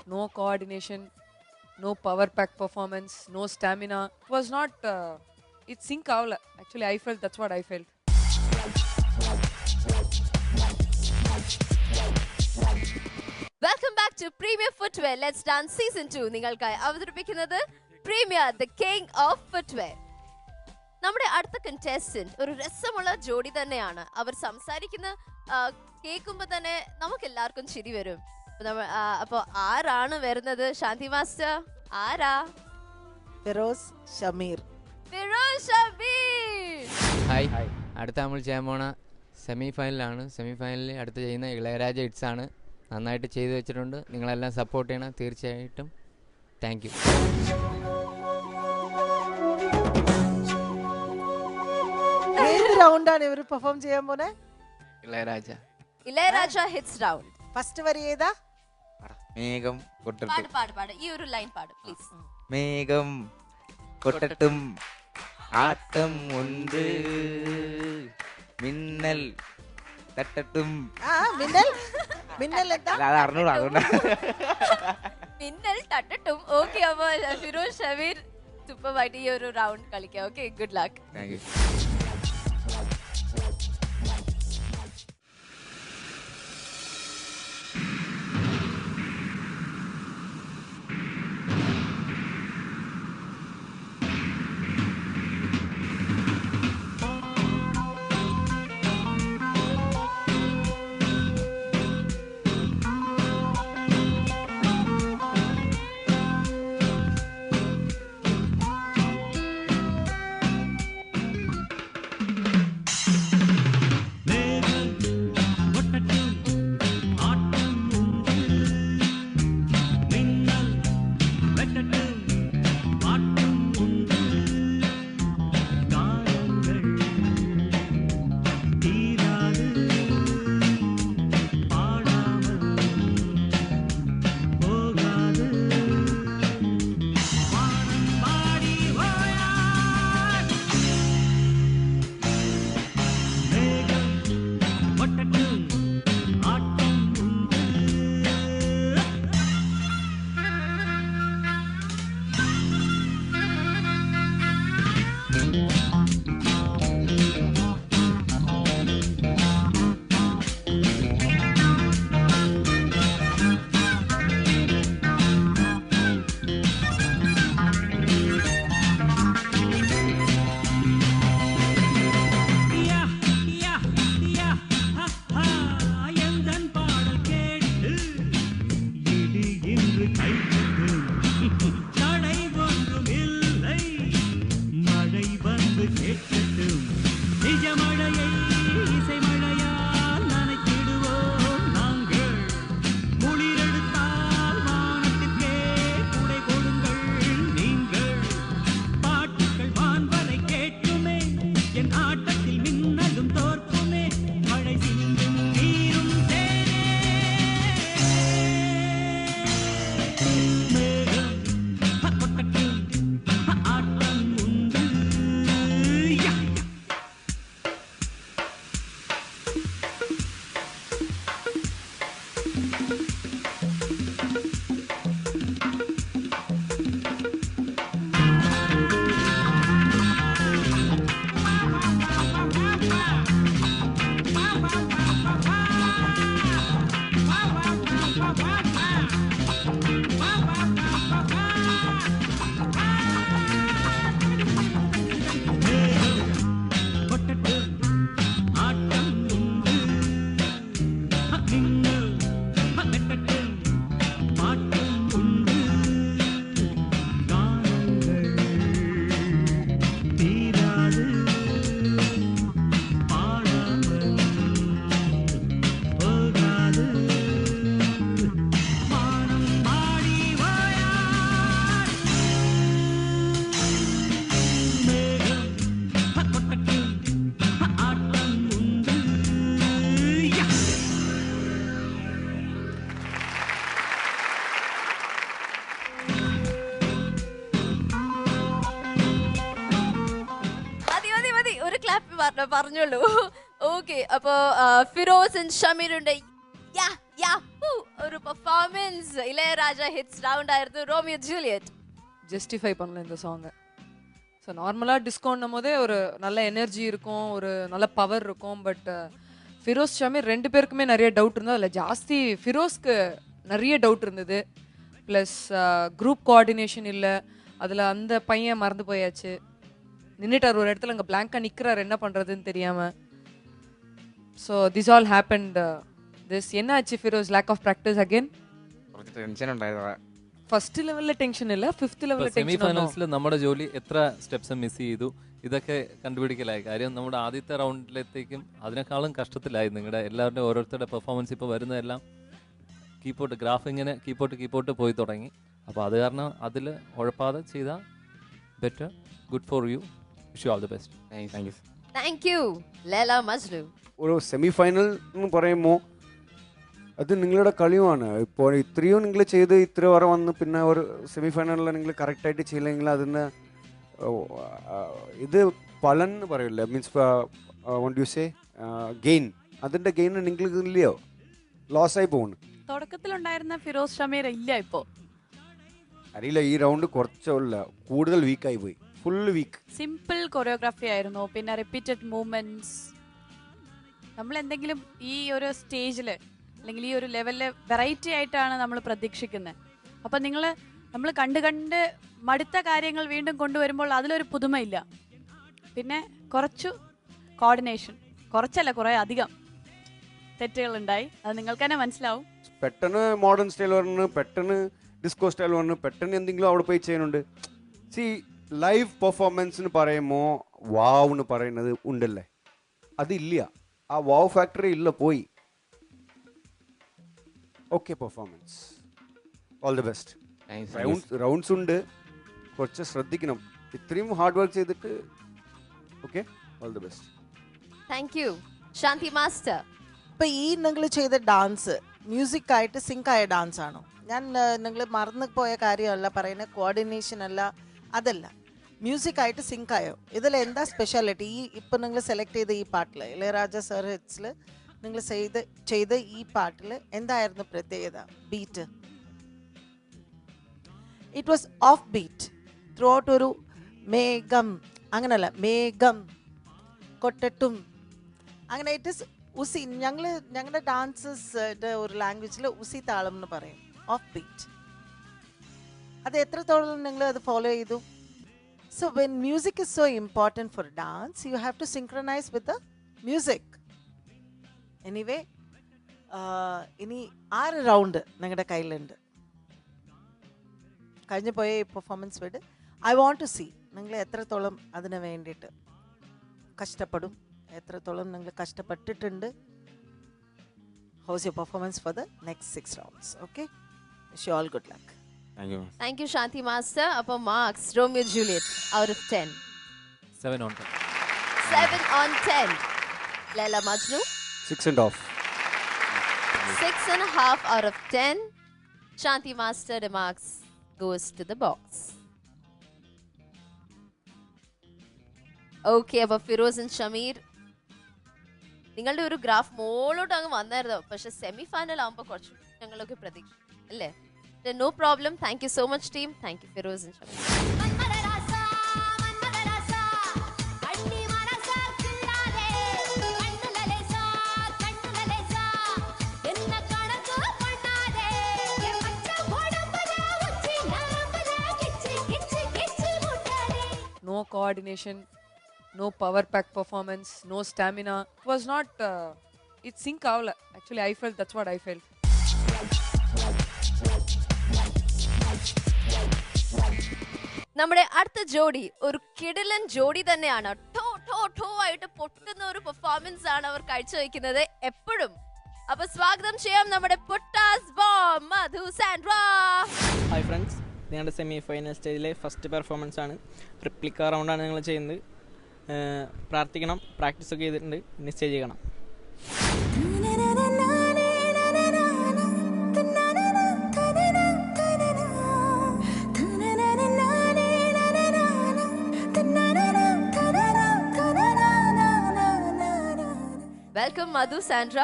No coordination, no power pack performance, no stamina. It was not. It sync avla. Actually, I felt that's what I felt. Welcome back to premier footwear let's dance season 2 നിങ്ങൾക്കായി അവതരിപ്പിക്കുന്നത് premier the king of footwear. നമ്മുടെ അടുത്ത contestant ഒരു രസമുള്ള ജോഡി തന്നെയാണ്. അവർ സംസാരിക്കുന്ന കേൾക്കുമ്പോൾ തന്നെ നമുക്ക് എല്ലാവർക്കും ചിരി വരും. അപ്പൊ ആരാണ് വരുന്നത്? ശാന്തി മാസ്റ്റർ, ആരാ? ഫിറോസ് ഷമീർ. ഫിറോസ് ഷമീർ. ഹായ്, അടുത്ത നമ്മൾ ചെയ്യാൻ പോണ സെമി ഫൈനലാണ്. സെമി ഫൈനലിൽ അടുത്ത് ചെയ്യുന്ന ഇളയരാജ ഹിറ്റ്സ് ആണ്. നന്നായിട്ട് ചെയ്തു വെച്ചിട്ടുണ്ട്. നിങ്ങളെല്ലാം സപ്പോർട്ട് ചെയ്യണം തീർച്ചയായിട്ടും. Thank you. ഏത് റൗണ്ടാണ് ഇവർ പെർഫോം ചെയ്യാൻ പോണേ? Ilaiyaraaja hits round. ഫസ്റ്റ് വരി ഏതാ? മേഘം കൊട്ടട്ടും പാട് ഈ ഒരു ലൈൻ പാട് പ്ലീസ്. മേഘം കൊട്ടട്ടും ആട്ടം ഉണ്ട് മിന്നൽ തട്ടട്ടും. മിന്നൽ എന്താ? അത് അറിഞ്ഞൂടാ, അതുകൊണ്ടാ. മിന്നൽ തട്ടട്ടും. ഓക്കെ, അപ്പൊ ഫിറോസ് ഷമീർ സൂപ്പറായിട്ട് ഈ ഒരു റൗണ്ട് കളിക്കാം. Okay, good luck. Thank U. പറഞ്ഞോളൂ. ഓക്കെ, അപ്പോ ഫിറോസ് ആൻഡ് ഷമീറുണ്ട് ഒരു പെർഫോമൻസ്. ഇളയരാജ ഹിറ്റ്സ് റൗണ്ട് ആയിരുന്നു. റോമിയോ ജൂലിയറ്റ് ஜஸ்டிஃபை பண்ணல இந்த சாங்கை. ஸோ நார்மலாக டிஸ்கவுண்ட்னும் போதே ஒரு நல்ல எனர்ஜி இருக்கும், ஒரு நல்ல பவர் இருக்கும். பட் ஃபிரோஸ் ஷமீர் 2 பேருக்குமே நிறைய டவுட் இருந்தது. அதில் ஜாஸ்தி ஃபிரோஸ்க்கு நிறைய டவுட் இருந்தது. ப்ளஸ் குரூப் கோஆர்டினேஷன் இல்லை, அதில் அந்த பையன் மறந்து போயாச்சு, நின்றுட்டார் ஒரு இடத்துல, அங்கே பிளாங்காக நிற்கிறார், என்ன பண்ணுறதுன்னு தெரியாமல். So this all happened. This என்ன ஆச்சு Firoz? Lack of practice again? കുറച്ച് ടെൻഷൻ ഉണ്ടായതാ. ഫസ്റ്റ് ലെവലിലെ ടെൻഷൻ ഇല്ല, ഫിഫ്ത്ത് ലെവലിലെ സെമി ടെൻഷൻ. ഫൈനൽസിൽ നമ്മുടെ ജോലി എത്ര സ്റ്റെപ്സ് മിസ് ചെയ്തു ഇതൊക്കെ കണ്ടുപിടിക്കലായി. കാര്യം നമ്മുടെ ആദ്യത്തെ റൗണ്ടിലെത്തേക്കും അതിനേക്കാളും കഷ്ടത്തിലായി. നിങ്ങളുടെ എല്ലാവരുടെയും ഓരോരുത്തരുടെ പെർഫോമൻസ് ഇപ്പോൾ വരുന്നതെല്ലാം കീപ്പോട്ട് ഗ്രാഫ് ഇങ്ങനെ കീപ്പോട്ട് പോയി തുടങ്ങി. അപ്പോൾ അത് കാരണം അതിൽ ഉഴപ്പാതെ ചെയ്താൽ better. Good for you. Wish you all the best. Thank you. Laila Majnu. ഒരു സെമി ഫൈനൽ എന്ന് പറയുമ്പോൾ അത് നിങ്ങളുടെ കളിയുമാണ്. ഇപ്പോൾ ഇത്രയും നിങ്ങൾ ചെയ്ത് ഇത്ര വരെ വന്ന് പിന്നെ ഒരു സെമി ഫൈനലിൽ നിങ്ങൾ കറക്റ്റായിട്ട് ചെയ്യില്ലെങ്കിൽ അതിന് ഇത് പലൻ എന്ന് പറയില്ല, means won't you say gain, അതിൻ്റെ ഗെയിൻ നിങ്ങൾക്ക് ഇല്ലയോ, ലോസായി പോകുന്നു. തുടക്കത്തിലുണ്ടായിരുന്ന ഫിറോസ് ഷമീർ ഇല്ല ഇപ്പോൾ. അറിയില്ല, ഈ റൗണ്ട് കുറച്ചല്ല, കൂടുതൽ വീക്കായി പോയി, ഫുൾ വീക്ക്. സിമ്പിൾ കൊറിയോഗ്രാഫി ആയിരുന്നു, പിന്നെ റിപ്പീറ്റഡ് മൂവ്മെന്റ്സ്. നമ്മൾ എന്തെങ്കിലും ഈ ഒരു സ്റ്റേജിൽ അല്ലെങ്കിൽ ഈ ഒരു ലെവലിൽ വെറൈറ്റി ആയിട്ടാണ് നമ്മൾ പ്രതീക്ഷിക്കുന്നത്. അപ്പം നമ്മൾ കണ്ട് മടുത്ത കാര്യങ്ങൾ വീണ്ടും കൊണ്ടുവരുമ്പോൾ അതിലൊരു പുതുമയില്ല. പിന്നെ കുറച്ചു കോർഡിനേഷൻ, കുറച്ചല്ല കുറേ അധികം തെറ്റുകളുണ്ടായി, അത് നിങ്ങൾക്ക് തന്നെ മനസ്സിലാവും. പെട്ടെന്ന് മോഡേൺ സ്റ്റൈൽ പറഞ്ഞു, പെട്ടെന്ന് ഡിസ്കോ സ്റ്റൈൽ പറഞ്ഞു, പെട്ടെന്ന് എന്തെങ്കിലും അവിടെ പോയി ചെയ്യുന്നുണ്ട്. സി ലൈവ് പെർഫോമൻസ് എന്ന് പറയുമ്പോൾ വാവ് എന്ന് പറയുന്നത് ഉണ്ടല്ലേ, അതില്ല. ആ വാവ് ഫാക്ടറി ഇല്ല, പോയി. Okay, performance all the best. Rounds ഉണ്ട്, കുറച്ച് ശ്രദ്ധിക്കണം. ഇത്രയും ഹാർഡ് വർക്ക് ചെയ്തിട്ട് okay, all the best. Thank you. Shanti master, ഇപ്പൊ ഈ നിങ്ങൾ ചെയ്ത ഡാൻസ് മ്യൂസിക് ആയിട്ട് സിങ്ക് ആയ ഡാൻസ് ആണോ? ഞാൻ നിങ്ങൾ മറന്നു പോയ കാര്യമല്ല പറയുന്നത്, കോർഡിനേഷൻ അല്ല, അതല്ല, മ്യൂസിക് ആയിട്ട് സിങ്ക് ആയോ? ഇതിൽ എന്താ സ്പെഷ്യാലിറ്റി? ഈ ഇപ്പൊ നിങ്ങൾ സെലക്ട് ചെയ്ത ഈ പാട്ടിൽ, ഇളയരാജ സർ ഹിറ്റ്സിൽ നിങ്ങൾ ചെയ്ത ഈ പാട്ടിൽ എന്തായിരുന്നു പ്രത്യേകത? Beat, it was off beat throughout. ഒരു മേഘം അങ്ങനല്ല, മേഘം കൊട്ടട്ടും അങ്ങനെ, ഇറ്റ് ഇസ് ഉസി. ഞങ്ങളുടെ ഡാൻസസിൻ്റെ ഒരു ലാംഗ്വേജിൽ ഉസി താളം എന്ന് പറയും, ഓഫ് ബീറ്റ്. അത് എത്രത്തോളം നിങ്ങൾ അത് ഫോളോ ചെയ്തു? So when music is so important for dance, you have to synchronise with the music. Anyway, ഇനി 6 റൗണ്ട് നിങ്ങളുടെ കയ്യിലുണ്ട്. കഴിഞ്ഞു പോയ ഈ പെർഫോമൻസ് വിട്, ഐ വോണ്ട് ടു സീ നിങ്ങൾ എത്രത്തോളം അതിന് വേണ്ടിയിട്ട് കഷ്ടപ്പെടും, എത്രത്തോളം നിങ്ങൾ കഷ്ടപ്പെട്ടിട്ടുണ്ട്. How's your performance for the next 6 rounds. Okay, wish you all good luck. Thank you Shanti master. അപ്പോൾ marks, Romeo Juliet out of 10. 7 on 10. 7 on 10. Laila Majnu 6.5. 6.5 out of 10. Shanti Master remarks goes to the box. Okay, അപ്പോൾ Firoz and Shameer, നിങ്ങളുടെ ഒരു graph മോളോട്ട് അങ്ങ് വന്നായിരുന്നു. പക്ഷെ semi final ആകുമ്പോൾ കുറച്ച് ഞങ്ങളൊക്കെ പ്രതീക്ഷിക്കും അല്ലേ? No problem. Thank you so much team. Thank you Firoz and Shameer. No coordination, no power pack performance, no stamina. It was not, it sync avla. Actually, I felt, that's what I felt. നമ്മുടെ അടുത്ത ജോഡി ഒരു കിടിലൻ ജോഡി തന്നെയാണ്. To to to ആയിട്ട് പൊട്ടുന്ന ഒരു പെർഫോമൻസ് ആണ് അവർ കാഴ്ചവെക്കുന്നത് എപ്പോഴും. അപ്പൊ സ്വാഗതം ചെയ്യാം നമ്മുടെ പൊട്ടാസ് ബോംബ് മധു സാൻഡ്ര. ഹായ് ഫ്രണ്ട്സ്, നിങ്ങളുടെ സെമി ഫൈനൽ സ്റ്റേജിലെ ഫസ്റ്റ് പെർഫോമൻസ് ആണ്. റിപ്ലിക്ക റൗണ്ടാണ് നിങ്ങൾ ചെയ്യുന്നത്. പ്രാർത്ഥിക്കണം, പ്രാക്ടീസ് ഒക്കെ ചെയ്തിട്ടുണ്ട്, ഇനി സ്റ്റേജ് ചെയ്യണം. മധു സാൻഡ്ര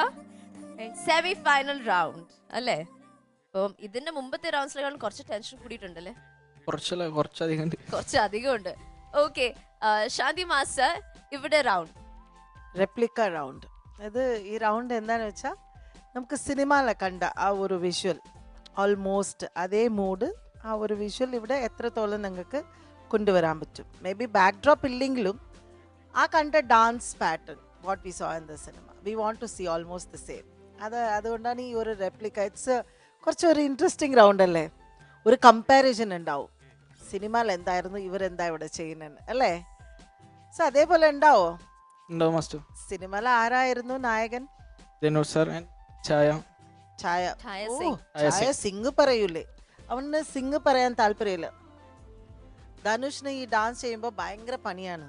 സെമി ഫൈനൽ റൗണ്ട് അല്ലേ? അപ്പം ഇതിന്റെ മുമ്പത്തെ റൗണ്ട്സിലേക്കാൾ കുറച്ച് ടെൻഷൻ കൂടിയിട്ടുണ്ടല്ലേ? കുറച്ചധികം ഉണ്ട്. ഓക്കെ, ശാന്തി മാസ്റ്റർ, ഇവിടെ റൗണ്ട് റെപ്ലിക്ക റൗണ്ട്. അത് ഈ റൗണ്ട് എന്താണെന്ന് വെച്ചാൽ നമുക്ക് സിനിമയിലെ കണ്ട ആ ഒരു വിഷ്വൽ, ഓൾമോസ്റ്റ് അതേ മൂഡ്, ആ ഒരു വിഷ്വൽ ഇവിടെ എത്രത്തോളം നിങ്ങൾക്ക് കൊണ്ടുവരാൻ പറ്റും. മേ ബി ബാക്ക് ഡ്രോപ്പ് ഇല്ലെങ്കിലും ആ കണ്ട dance pattern what we saw in the cinema we want to see almost the same. അതുകൊണ്ടാണ് ഈ ഒരു റെപ്ലിക്ക. ഇറ്റ്സ് കുറച്ചൊരു ഇൻട്രസ്റ്റിംഗ് റൗണ്ട് അല്ലേ? ഒരു കമ്പാരിസൺ ഉണ്ടാവും, സിനിമയിൽ എന്തായിരുന്നു ഇവരെന്താ ഇവിടെ ചെയ്യുന്നത് അല്ലേ? സോ അതേപോലെ ഉണ്ടാവോ? സിനിമയിൽ ആരായിരുന്നു നായകൻ? ഛായ സിംഗ് പറയൂലേ? അവന് സിംഗ് പറയാൻ താല്പര്യമില്ല. ധനുഷിന് ഈ ഡാൻസ് ചെയ്യുമ്പോൾ ഭയങ്കര പണിയാണ്,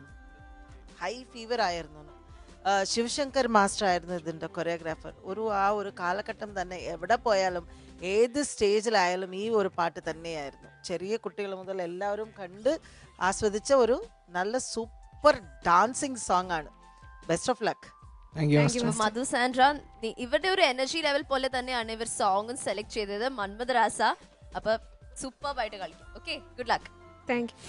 ഹൈ ഫീവർ ആയിരുന്നു. ശിവശങ്കർ മാസ്റ്റർ ആയിരുന്നു ഇതിൻ്റെ കൊറിയോഗ്രാഫർ. ആ ഒരു കാലഘട്ടം തന്നെ എവിടെ പോയാലും ഏത് സ്റ്റേജിലായാലും ഈ ഒരു പാട്ട് തന്നെയായിരുന്നു. ചെറിയ കുട്ടികൾ മുതൽ എല്ലാവരും കണ്ട് ആസ്വദിച്ച ഒരു നല്ല സൂപ്പർ ഡാൻസിങ് സോങ് ആണ്. Best of luck. Madhu Sandra, ഇവരുടെ ഒരു എനർജി ലെവൽ പോലെ തന്നെയാണ് ഇവർ സോങ്ങും സെലക്ട് ചെയ്തത്. മന്മഥ രാസ, അപ്പൊ സൂപ്പർബായിട്ട് കളിക്കും. Okay, good luck. Thank you.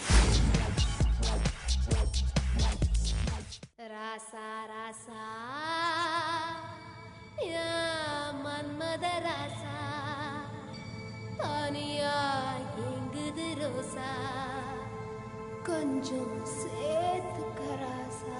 ராசா ராசா யா மன்மத ராசா தானியா எங்குது ரோசா கொஞ்சம் சேர்த்துக்க ராசா.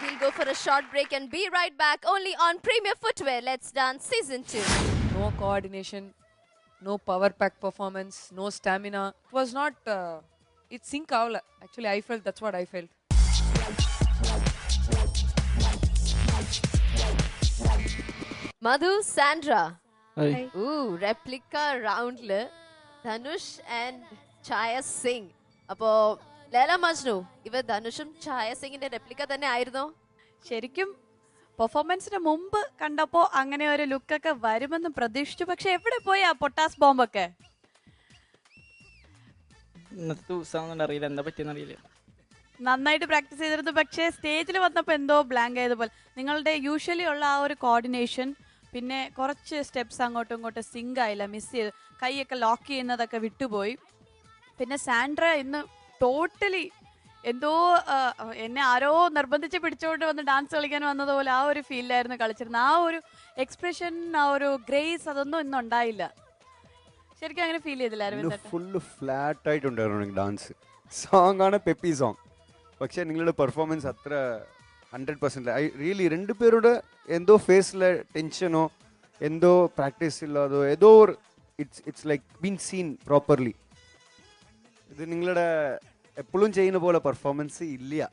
we'll go for a short break and be right back only on Premier Footwear. Let's Dance Season 2. No coordination, no power pack performance, no stamina. It was not, it sync avla. Actually, I felt that's what I felt. Madhu, Sandra. Hi. Ooh, replica round le Dhanush and Chaya Singh. അപ്പോ ലേല മജ്നു ഇവ ധനുഷും ഛായ സിംഗിന്റെ replica തന്നെ ആയിരുന്നോ? ശരിക്കും പെർഫോമൻസിന് മുമ്പ് കണ്ടപ്പോൾ അങ്ങനെ ഒരു ലുക്കൊക്കെ വരുമെന്ന് പ്രതീക്ഷിച്ചു. പക്ഷെ എവിടെ പോയി ആ പൊട്ടാസ് ബോംബൊക്കെ? ഇന്നത്തെ ദിവസം അറിയില്ല എന്താ പറ്റിയെന്ന് അറിയില്ല. നന്നായിട്ട് പ്രാക്ടീസ് ചെയ്തിരുന്നു, പക്ഷേ സ്റ്റേജിൽ വന്നപ്പോൾ എന്തോ ബ്ലാങ്ക് ആയതുപോലെ. നിങ്ങളുടെ യൂഷ്വലി ഉള്ള ആ ഒരു കോർഡിനേഷൻ, പിന്നെ കുറച്ച് സ്റ്റെപ്സ് അങ്ങോട്ടും ഇങ്ങോട്ടും സിങ്ക് ആയില്ല, മിസ് ചെയ്തു. കൈയൊക്കെ ലോക്ക് ചെയ്യുന്നതൊക്കെ വിട്ടുപോയി. പിന്നെ സാൻഡ്ര ഇന്ന് ടോട്ടലി എന്തോ എന്നെ ആരോ നിർബന്ധിച്ച് പിടിച്ചുകൊണ്ട് വന്ന് ഡാൻസ് കളിക്കാൻ വന്നതുപോലെ ആ ഒരു ഫീലിലായിരുന്നു കളിച്ചിരുന്നത്. ആ ഒരു എക്സ്പ്രഷൻ, ആ ഒരു ഗ്രേസ്, അതൊന്നും ഇന്ന് ഉണ്ടായില്ല. ശരിക്കും അങ്ങനെ ഫീൽ ചെയ്തില്ല. ഫുള്ള് ഫ്ലാറ്റ് ആയിട്ടുണ്ടായിരുന്നു ഡാൻസ്. സോങ് ആണ് പെപ്പി സോങ്, പക്ഷേ നിങ്ങളുടെ പെർഫോമൻസ് അത്ര 100%. ഐ റിയലി രണ്ടുപേരുടെ എന്തോ ഫേസിലെ ടെൻഷനോ എന്തോ പ്രാക്ടീസ് ഇല്ലാതോ ഏതോ it's like been seen properly. ഇത് നിങ്ങളുടെ എപ്പോഴും ചെയ്യുന്ന പോലെ പെർഫോമൻസ് ഇല്ല.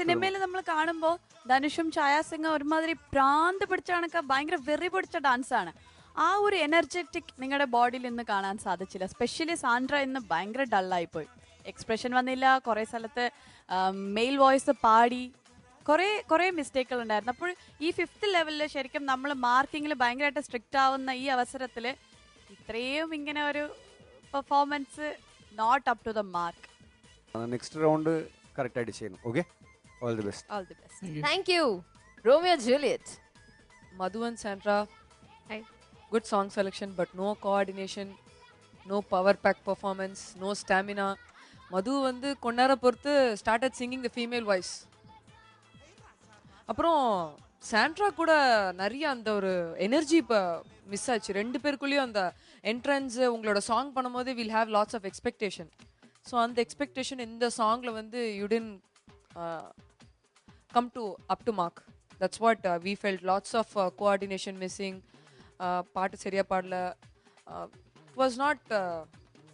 സിനിമയിൽ നമ്മൾ കാണുമ്പോൾ ധനുഷും ഛായ സിംഗ് ഒരുമാതിരി ഭ്രാന്ത് പിടിച്ച കണക്ക് ഭയങ്കര വെറി പിടിച്ച ഡാൻസ് ആണ്. ആ ഒരു എനർജറ്റിക് നിങ്ങളുടെ ബോഡിയിൽ ഇന്ന് കാണാൻ സാധിച്ചില്ല. സ്പെഷ്യലി സാൻഡ്ര ഇന്ന് ഭയങ്കര ഡള്ളായിപ്പോയി. എക്സ്പ്രഷൻ വന്നില്ല, കുറേ സ്ഥലത്ത് മെയിൽ വോയിസ് പാടി, കുറേ മിസ്റ്റേക്കുകൾ ഉണ്ടായിരുന്നു. അപ്പോൾ ഈ 5th ലെവലിൽ ശരിക്കും നമ്മൾ മാർക്കിങ്ങിൽ ഭയങ്കരമായിട്ട് സ്ട്രിക്റ്റ് ആവുന്ന ഈ അവസരത്തിൽ ഇത്രയും ഇങ്ങനെ ഒരു performance not up to the mark. Next round correct ആയിട്ട് ചെയ്യണം. Okay, all the best. All the best. Thank you. Romeo Juliet. Madhu and Sandra. Hi. Good song selection, but no coordination, no power pack performance, no stamina. Madhu வந்து கொண்டார பொறுத்து started singing the female voice. அப்புறம் Sandra கூட நிறைய அந்த ஒரு energy இப்போ miss ஆச்சு. ரெண்டு பேருக்குள்ளேயும் அந்த என்ட்ரன்ஸ் உங்களோட சாங் பண்ணும்போது will have lots of expectation. So அந்த எக்ஸ்பெக்டேஷன் இந்த சாங்கில் வந்து you didn't come to up to mark. That's what we felt. Lots of coordination missing. பாட்டு சரியாக பாடல. வாஸ் நாட்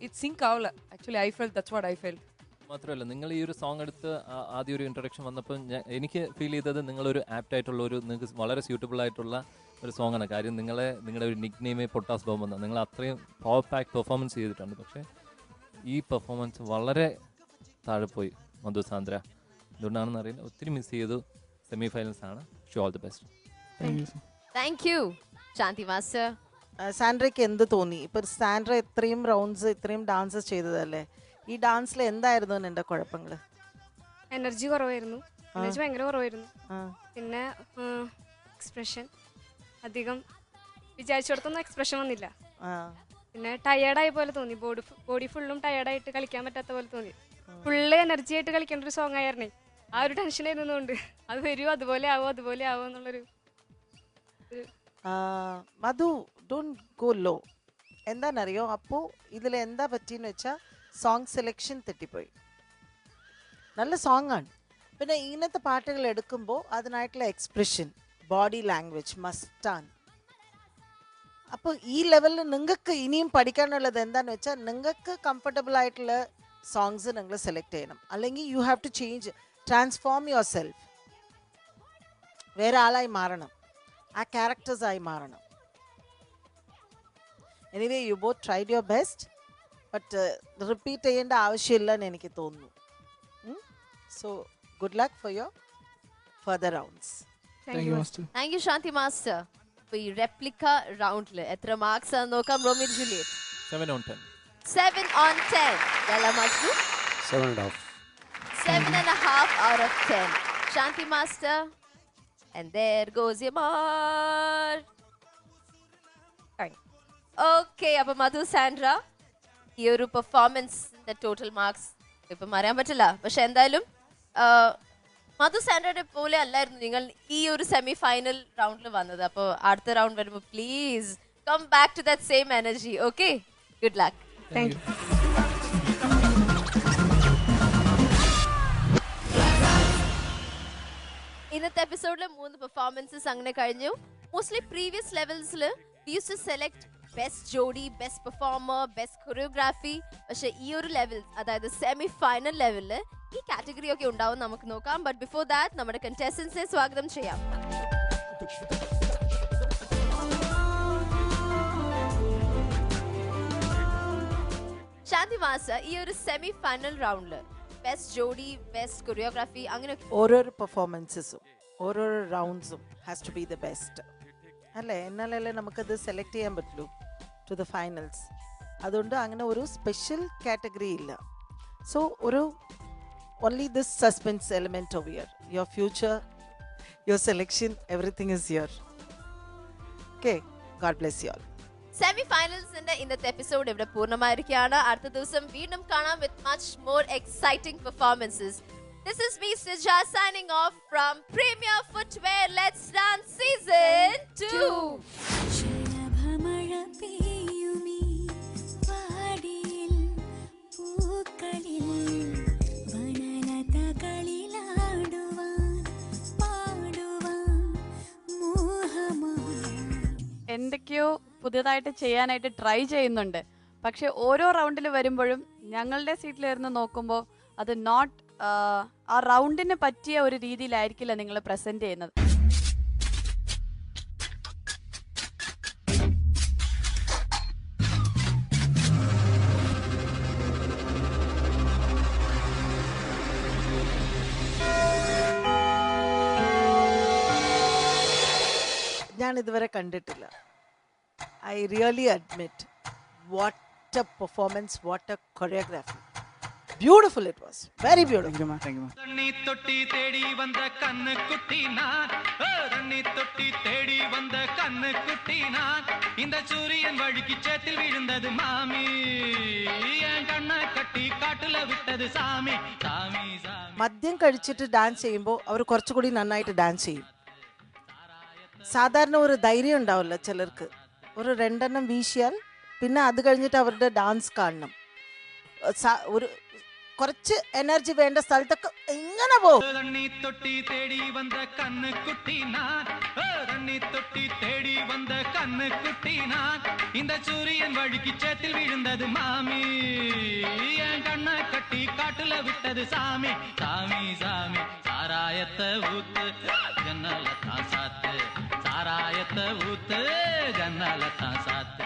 ഇറ്റ് സിങ്ക് ആവില്ല. Actually I felt that's what I felt. മാത്രമല്ല നിങ്ങൾ ഈ ഒരു സോങ് എടുത്ത് ആദ്യം ഒരു ഇൻട്രൊഡക്ഷൻ വന്നപ്പോൾ എനിക്ക് ഫീൽ ചെയ്തത് നിങ്ങളൊരു ആപ്റ്റ് ആയിട്ടുള്ള ഒരു നിങ്ങൾക്ക് വളരെ സ്യൂട്ടബിൾ ആയിട്ടുള്ള ഒരു സോങ്ങാണ്. കാര്യം നിങ്ങളുടെ ഒരു നിക് നെയിമേ പൊട്ടാസ് ബോംബ് എന്നാണ്. നിങ്ങൾ അത്രയും പവർ പാക്ക് പെർഫോമൻസ് ചെയ്തിട്ടുണ്ട്. പക്ഷേ ഈ പെർഫോമൻസ് വളരെ താഴെ പോയി മധു, സാന്ദ്ര. എന്തുകൊണ്ടാണെന്ന് അറിയില്ല, ഒത്തിരി മിസ് ചെയ്തു. സെമി ഫൈനൽസ് ആണ്. Show all the best. Thank you. Shanti master. സാൻഡ്രയ്ക്ക് എന്ത് തോന്നി? ഇപ്പൊ സാൻഡ്ര ഇത്രയും റൗണ്ട്സ് ഇത്രയും ഡാൻസസ് ചെയ്തതല്ലേ, ഈ ഡാൻസിൽ എന്തായിരുന്നു എൻ്റെ കുഴപ്പങ്ങൾ? എനർജി കുറവായിരുന്നു, എനർജി ഭയങ്കര കുറവായിരുന്നു. പിന്നെ എക്സ്പ്രഷൻ അധികം വിചാരിച്ചിടത്തൊന്നും എക്സ്പ്രഷൻ വന്നില്ല. പിന്നെ ടയേർഡായ പോലെ തോന്നി. ബോഡി ഫുള്ളും ടയേർഡായിട്ട് കളിക്കാൻ പറ്റാത്ത പോലെ തോന്നി. ഫുള്ള് എനർജി ആയിട്ട് കളിക്കേണ്ട ഒരു സോങ് ആയിരുന്നേ. ആ ഒരു ടെൻഷനായിരുന്നതുകൊണ്ട് അത് വരുമോ, അതുപോലെ ആവോ എന്നുള്ളൊരു. മധു, ഡോണ്ട് ഗോ ലോ. എന്താണെന്നറിയോ, അപ്പോൾ ഇതിൽ എന്താ പറ്റിയെന്ന് വെച്ചാൽ സോങ് സെലക്ഷൻ തെറ്റിപ്പോയി. നല്ല സോങ് ആണ്, പിന്നെ ഇങ്ങനത്തെ പാട്ടുകൾ എടുക്കുമ്പോൾ അതിനായിട്ടുള്ള എക്സ്പ്രഷൻ, ബോഡി ലാംഗ്വേജ് മസ്റ്റാണ്. അപ്പോൾ ഈ ലെവലിൽ നിങ്ങൾക്ക് ഇനിയും പഠിക്കാനുള്ളത് എന്താണെന്ന് വെച്ചാൽ നിങ്ങൾക്ക് കംഫർട്ടബിൾ ആയിട്ടുള്ള സോങ്സ് നിങ്ങൾ സെലക്ട് ചെയ്യണം. അല്ലെങ്കിൽ you have to change, transform yourself. വേറെ ആളായി മാറണം, ആ ക്യാരക്ടേഴ്സായി മാറണം. Anyway you both tried your best, but repeat ചെയ്യേണ്ട ആവശ്യമില്ലെന്ന് എനിക്ക് തോന്നുന്നു. So good luck for your further rounds. Thank you Shanti master. അപ്പോൾ ഈ റെപ്ലിക്ക റൗണ്ടിൽ എത്ര മാർക്സ് ആണെന്ന് നോക്കാം. Romeo Juliet 7 on 10. 7 on 10. Laila Majnu 7.5. 7.5 out of 10. Shanti Master. And there goes your mark. Okay, അപ്പോൾ മധു, സാൻഡ്ര, ഈ ഒരു പെർഫോമൻസിന്റെ ടോട്ടൽ മാർക്സ് ഇപ്പം അറിയാൻ പറ്റില്ല. പക്ഷെ എന്തായാലും മധു, സാൻഡ്രയുടെ പോലെ അല്ലായിരുന്നു നിങ്ങൾ ഈ ഒരു സെമി ഫൈനൽ റൗണ്ടിൽ വന്നത്. അപ്പോൾ അടുത്ത റൗണ്ട് വരുമ്പോൾ please come back to that same energy. Okay, good luck. Thank you. ഇന്നത്തെ എപ്പിസോഡിൽ 3 പെർഫോമൻസസ് അങ്ങനെ കഴിഞ്ഞു. മോസ്റ്റ്ലി പ്രീവിയസ് ലെവൽസിൽ we use to select best jodi, best performer, best choreography. പക്ഷെ ഈ ഒരു ലെവൽ, അതായത് സെമി ഫൈനൽ ലെവലിൽ ഈ കാറ്റഗറി ഒക്കെ ഉണ്ടാവും, നമുക്ക് നോക്കാം. ബട്ട് ബിഫോർ ദാറ്റ് നമ്മുടെ കണ്ടസ്റ്റൻസിനെ സ്വാഗതം ചെയ്യാം. ശാന്തി മാസ്റ്റർ, ഈ ഒരു സെമി ഫൈനൽ റൗണ്ടില് ബെസ്റ്റ് ജോഡി, ബെസ്റ്റ് കൊറിയോഗ്രാഫി അങ്ങനെ ഓരോരോ പെർഫോമൻസസും ഓരോരോ റൗണ്ട്സും has to be the best അല്ലേ? എന്നാലല്ലേ നമുക്കത് സെലക്ട് ചെയ്യാൻ പറ്റുള്ളൂ ടു ദ ഫൈനൽസ്. അതുകൊണ്ട് അങ്ങനെ ഒരു സ്പെഷ്യൽ കാറ്റഗറി ഇല്ല. സോ ഒരു only this suspense element of your future, your selection, everything is here. Okay, God bless you all. Semi ഫൈനൽസിന്റെ ഇന്നത്തെ എപ്പിസോഡ് ഇവിടെ പൂർണ്ണമായിരിക്കുകയാണ്. അടുത്ത ദിവസം വീണ്ടും കാണാം with much more exciting performances. This is me, Sija, signing off from Premier Footwear Let's Dance Season 2. എന്തൊക്കെയോ പുതിയതായിട്ട് ചെയ്യാനായിട്ട് ട്രൈ ചെയ്യുന്നുണ്ട്. പക്ഷെ ഓരോ റൗണ്ടിൽ വരുമ്പോഴും ഞങ്ങളുടെ സീറ്റിലിരുന്ന് നോക്കുമ്പോൾ അത് നോട്ട് ആ റൗണ്ടിന് പറ്റിയ ഒരു രീതിയിലായിരിക്കില്ല നിങ്ങൾ പ്രസന്റ് ചെയ്യുന്നത്. ഞാൻ ഇതുവരെ കണ്ടിട്ടില്ല. I really admit, what a performance, what a choreography. Beautiful it was, very beautiful. Thank you. தண்ணி தொட்டி தேடி வந்த கண்ணு குட்டி நான், தண்ணி தொட்டி தேடி வந்த கண்ணு குட்டி நான், இந்த சூரியன் வழுக்கி சேத்தில் விழுந்தது மாமி, என் கண்ணை கட்டி காட்டுல விட்டது சாமி சாமி சாமி. മദ്യം കഴിച്ചിട്ട് ഡാൻസ് ചെയ്യുമ്പോൾ അവർ കുറച്ചുകൂടി നന്നായിട്ട് ഡാൻസ് ചെയ്യും. സാധാരണ ഒരു ധൈര്യം ഉണ്ടാവില്ല ചിലർക്ക്. ഒരു 2 എണ്ണം വീശിയാൽ പിന്നെ അത് കഴിഞ്ഞിട്ട് അവരുടെ ഡാൻസ് കാണണം. ഒരു കുറച്ച് എനർജി വേണ്ട സ്ഥലത്തൊക്കെ എങ്ങനെ പോകും. தண்ணி தொட்டி தேடி வந்த கண்ணு குட்டி நான், தண்ணி தொட்டி தேடி வந்த கண்ணு குட்டி நான், இந்த சூரியன் வழுக்கி சேத்தில் விழுந்தது மாமி, என் கண்ணை கட்டி காட்டுல விட்டது சாமி சாமி சாமி. சாராயத்தை ஊத்து ஜன்னல தான் சாத்து, சாராயத்தை ஊத்து ஜன்னல தான் சாத்து.